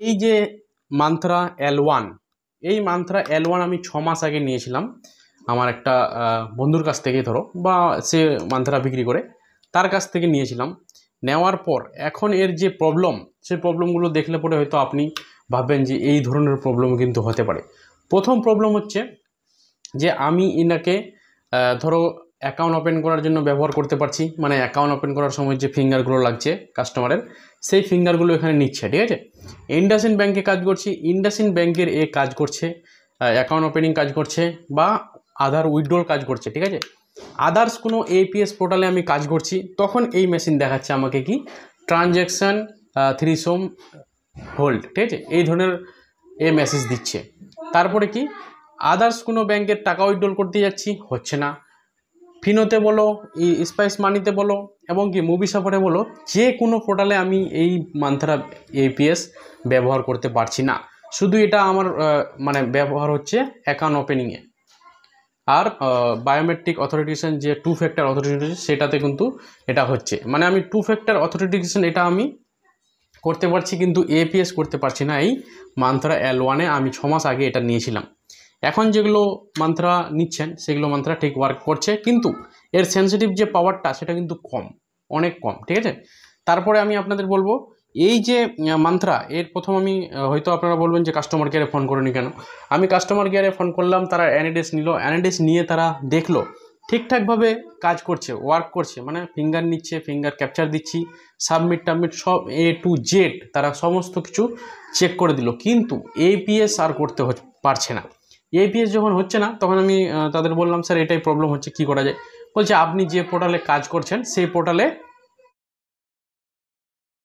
এই যে mantra L1, এই মান্ত্রা L1 আমি 6 মাস আগে নিয়েছিলাম আমার একটা বন্ধুর কাছ থেকে, ধরো, বা সে মান্ত্রা বিক্রি করে, তার কাছ থেকে নিয়েছিলাম। নেওয়ার পর এখন এর যে প্রবলেম, সেই প্রবলেমগুলো দেখলে পরে হয়তো আপনি ভাববেন যে এই ধরনের প্রবলেম কিন্তু হতে পারে। প্রথম প্রবলেম হচ্ছে যে আমি এনাকে ধরো অ্যাকাউন্ট ওপেন করার জন্য ব্যবহার করতে পারছি, মানে অ্যাকাউন্ট ওপেন করার সময় যে ফিঙ্গারগুলো লাগছে কাস্টমারের, সেই ফিঙ্গারগুলো এখানে নিচ্ছে, ঠিক আছে। ইন্ডাসইন্ড ব্যাংকে কাজ করছি, ইন্ডাসইন্ড ব্যাংকের এ কাজ করছে, অ্যাকাউন্ট ওপেনিং কাজ করছে বা আধার উইথড্রল কাজ করছে, ঠিক আছে। আদার্স কোনো এপিএস পোর্টালে আমি কাজ করছি, তখন এই মেশিন দেখাচ্ছে আমাকে কি ট্রানজ্যাকশান 3 সোম হোল্ড, ঠিক আছে, এই ধরনের এ মেসেজ দিচ্ছে। তারপরে কি আদার্স কোনো ব্যাংকের টাকা উইথড্রল করতে যাচ্ছি, হচ্ছে না। ফিনোতে বলো, স্পাইস মানিতে বলো, এবং কি মুভি সাপোর্টে বলো, যে কোনো পোর্টালে আমি এই মান্ত্রা এপিএস ব্যবহার করতে পারছি না। শুধু এটা আমার মানে ব্যবহার হচ্ছে অ্যাকাউন্ট ওপেনিংয়ে। আর বায়োমেট্রিক অথেন্টিকেশন যে 2 ফ্যাক্টর অথেন্টিকেশন, সেটাতে কিন্তু এটা হচ্ছে, মানে আমি 2 ফ্যাক্টর অথেন্টিকেশন এটা আমি করতে পারছি, কিন্তু এপিএস করতে পারছি না এই মান্ত্রা L1-এ। আমি 6 মাস আগে এটা নিয়েছিলাম। এখন যেগুলো মান্ত্রা নিচ্ছেন সেগুলো মান্ত্রা ঠিক ওয়ার্ক করছে, কিন্তু এর সেন্সিটিভ যে পাওয়ারটা সেটা কিন্তু কম, অনেক কম, ঠিক আছে। তারপরে আমি আপনাদের বলবো, এই যে মান্ত্রা এর প্রথম আমি হয়তো আপনারা বলবেন যে কাস্টমার কেয়ারে ফোন করেনি কেন। আমি কাস্টমার কেয়ারে ফোন করলাম, তারা অ্যানালিসিস নিল, অ্যানালিসিস নিয়ে তারা দেখলো ঠিকঠাকভাবে কাজ করছে, ওয়ার্ক করছে, মানে ফিঙ্গার নিচ্ছে, ফিঙ্গার ক্যাপচার দিচ্ছি, সাবমিট টাবমিট সব A to Z তারা সমস্ত কিছু চেক করে দিল, কিন্তু এপিএস আর করতে পারছে না। এপিএস যখন হচ্ছে না, তখন আমি তাদের বললাম, স্যার এটাই প্রবলেম হচ্ছে, কি করা যায়। বলছে আপনি যে পোর্টালে কাজ করছেন সেই পোর্টালে